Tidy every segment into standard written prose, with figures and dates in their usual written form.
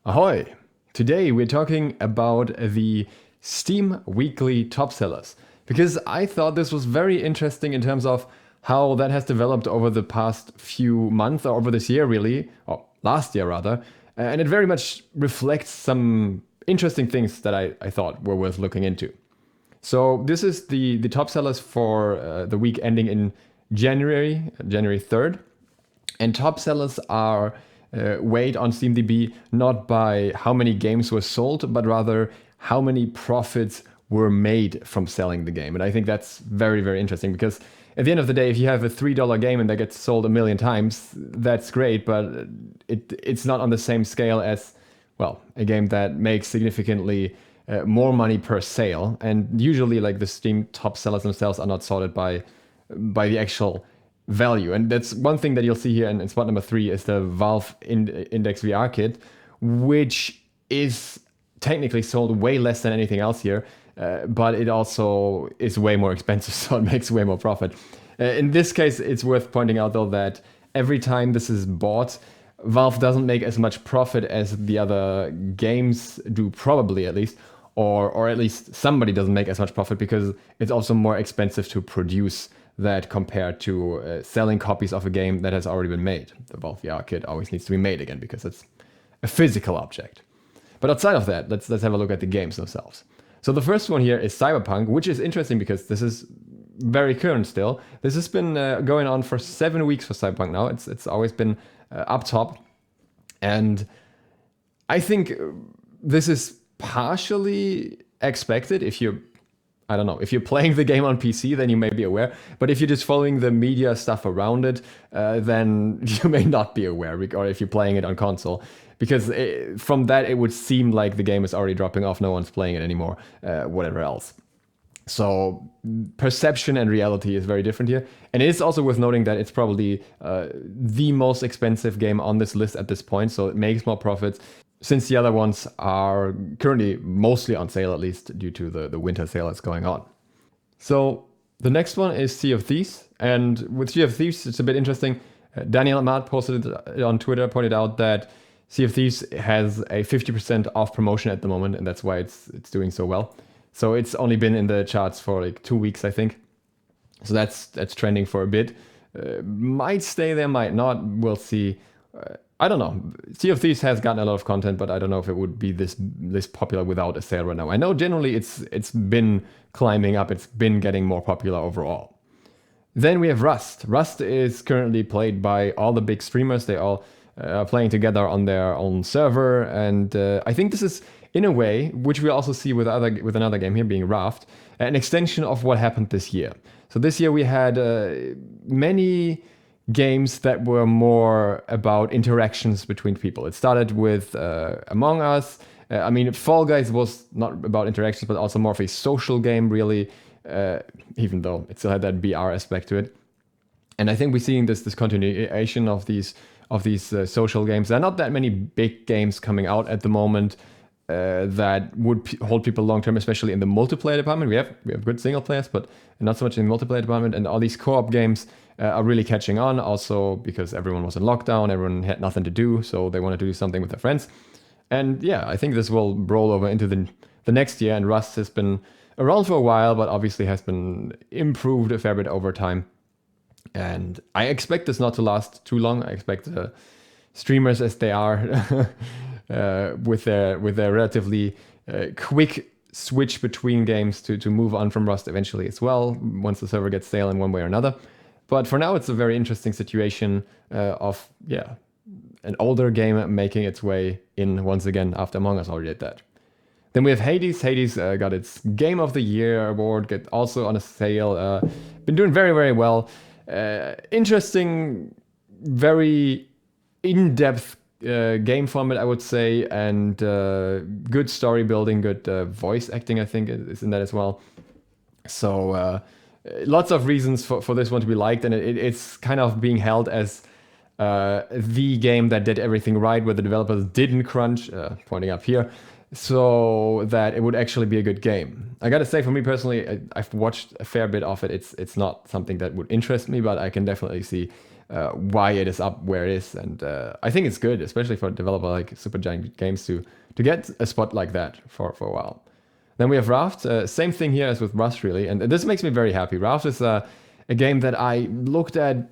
Ahoy! Today we're talking about the Steam Weekly Top Sellers because I thought this was very interesting in terms of how that has developed over the past few months or over this year, really, or last year rather. And it very much reflects some interesting things that I thought were worth looking into. So this is the top sellers for the week ending in January 3rd. And top sellers are weighed on SteamDB not by how many games were sold, but rather how many profits were made from selling the game. And I think that's very, very interesting because at the end of the day, if you have a $3 game and that gets sold a million times, that's great, but it's not on the same scale as, well, a game that makes significantly more money per sale. And usually, like the Steam top sellers themselves are not sorted by the actual value. And that's one thing that you'll see here in spot number 3 is the Valve Index VR kit, which is technically sold way less than anything else here, but it also is way more expensive, so it makes way more profit. In this case, it's worth pointing out though that every time this is bought, Valve doesn't make as much profit as the other games do, probably at least, or at least somebody doesn't make as much profit because it's also more expensive to produce that compared to selling copies of a game that has already been made. The Valve VR kit always needs to be made again because it's a physical object. But outside of that, let's have a look at the games themselves. So the first one here is Cyberpunk, which is interesting because this is very current still. This has been going on for 7 weeks for Cyberpunk now. It's always been up top. And I think this is partially expected if you're, I don't know, if you're playing the game on PC, then you may be aware. But if you're just following the media stuff around it, then you may not be aware, or if you're playing it on console. Because from that, it would seem like the game is already dropping off. No one's playing it anymore, whatever else. So perception and reality is very different here. And it is also worth noting that it's probably the most expensive game on this list at this point. So it makes more profits since the other ones are currently mostly on sale, at least due to the winter sale that's going on. So the next one is Sea of Thieves. And with Sea of Thieves, it's a bit interesting. Daniel Amat posted it on Twitter, pointed out that Sea of Thieves has a 50% off promotion at the moment, and that's why it's doing so well. So it's only been in the charts for like 2 weeks, I think. So that's trending for a bit. Might stay there, might not. We'll see. I don't know. Sea of Thieves has gotten a lot of content, but I don't know if it would be this popular without a sale right now. I know generally it's been climbing up. It's been getting more popular overall. Then we have Rust. Rust is currently played by all the big streamers. They all are playing together on their own server, and I think this is, in a way, which we also see with another game here being Raft, an extension of what happened this year. So this year we had many games that were more about interactions between people. It started with Among Us. I mean, Fall Guys was not about interactions, but also more of a social game, really, even though it still had that BR aspect to it. And I think we're seeing this continuation of these social games. There are not that many big games coming out at the moment that would hold people long term, especially in the multiplayer department. We have good single players, but not so much in the multiplayer department. And all these co-op games are really catching on, also because everyone was in lockdown, everyone had nothing to do, so they wanted to do something with their friends. And yeah, I think this will roll over into the next year. And Rust has been around for a while, but obviously has been improved a fair bit over time. And I expect this not to last too long. I expect streamers as they are with their relatively quick switch between games to move on from Rust eventually as well, once the server gets stale in one way or another. But for now, it's a very interesting situation of an older game making its way in once again after Among Us already did that. Then we have Hades. Hades got its Game of the Year award, get also on a sale. Been doing very, very well. Interesting, very in-depth game format, I would say, and good story building, good voice acting, I think, is in that as well. So lots of reasons for this one to be liked, and it's kind of being held as the game that did everything right, where the developers didn't crunch, pointing up here, so that it would actually be a good game. I gotta say, for me personally, I've watched a fair bit of it. It's not something that would interest me, but I can definitely see why it is up where it is. And I think it's good, especially for a developer like Supergiant Games to get a spot like that for a while. Then we have Raft. Same thing here as with Rust, really. And this makes me very happy. Raft is a game that I looked at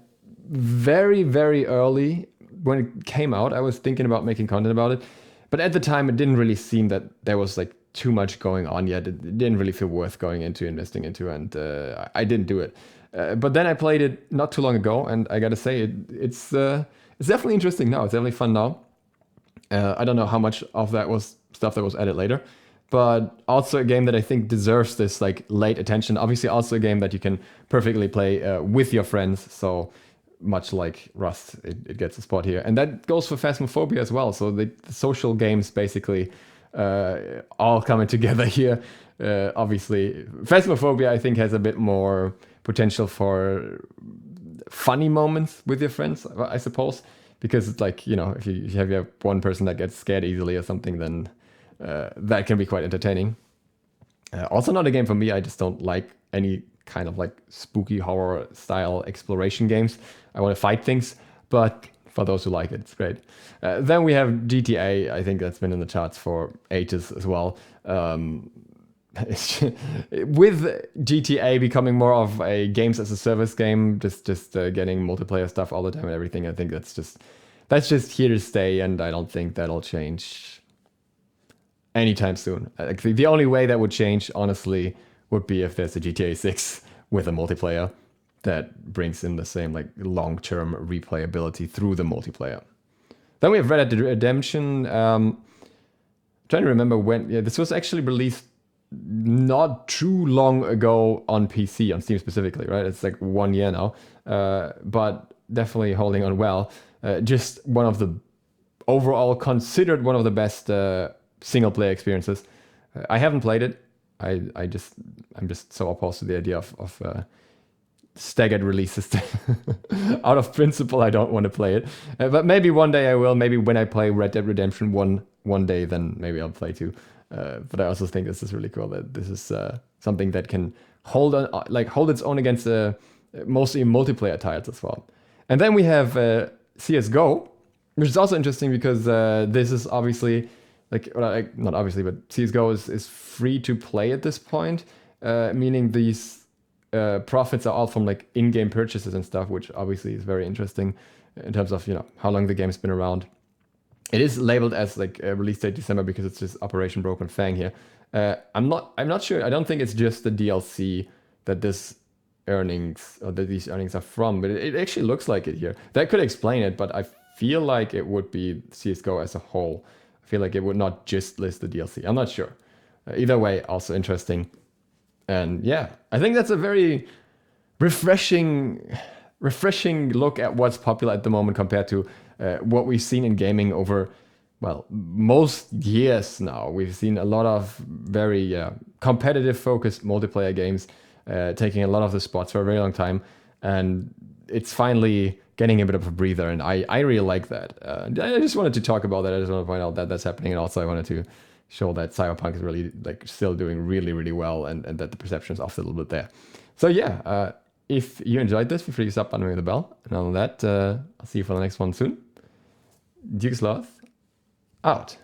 very, very early when it came out. I was thinking about making content about it. But at the time, it didn't really seem that there was like too much going on yet. It didn't really feel worth investing into. And I didn't do it. But then I played it not too long ago. And I got to say, it's definitely interesting now. It's definitely fun now. I don't know how much of that was stuff that was added later. But also a game that I think deserves this like late attention. Obviously, also a game that you can perfectly play with your friends. So much like Rust, it gets a spot here, and that goes for Phasmophobia as well. So the social games basically all coming together here. Obviously, Phasmophobia I think has a bit more potential for funny moments with your friends, I suppose, because it's like, you know, if you have one person that gets scared easily or something, then that can be quite entertaining. Also not a game for me. I just don't like any kind of like spooky horror style exploration games. I want to fight things, but for those who like it, it's great. Then we have GTA. I think that's been in the charts for ages as well. With GTA becoming more of a games as a service game, just getting multiplayer stuff all the time and everything, I think that's just here to stay, and I don't think that'll change anytime soon. Like the only way that would change, honestly, would be if there's a GTA 6 with a multiplayer that brings in the same like long-term replayability through the multiplayer. Then we have Red Dead Redemption. Trying to remember when. Yeah, this was actually released not too long ago on PC, on Steam specifically, right? It's like 1 year now, but definitely holding on well. Just one of the overall considered one of the best single player experiences. I haven't played it. I'm just so opposed to the idea of staggered releases. Out of principle, I don't want to play it. But maybe one day I will.Maybe when I play Red Dead Redemption one day, then maybe I'll play too. But I also think this is really cool that this is something that can hold its own against mostly multiplayer titles as well. And then we have CS:GO, which is also interesting because this is obviously not obviously, but CS:GO is free to play at this point, meaning these profits are all from like in-game purchases and stuff, which obviously is very interesting in terms of, you know, how long the game's been around. It is labeled as like a release date December because it's just Operation Broken Fang here. I'm not sure. I don't think it's just the DLC that these earnings are from, but it actually looks like it here. That could explain it, but I feel like it would be CS:GO as a whole. I feel like it would not just list the DLC. I'm not sure. Either way, also interesting. And yeah, I think that's a very refreshing look at what's popular at the moment compared to what we've seen in gaming over, well, most years now. We've seen a lot of very competitive focused multiplayer games taking a lot of the spots for a very long time. And it's finally getting a bit of a breather, and I really like that. I just wanted to talk about that. I just want to point out that that's happening, and also I wanted to show that Cyberpunk is really like still doing really, really well, and that the perception is off a little bit there. So yeah, if you enjoyed this, feel free to sub and ring the bell. And on that, I'll see you for the next one soon. Duke Sloth, out.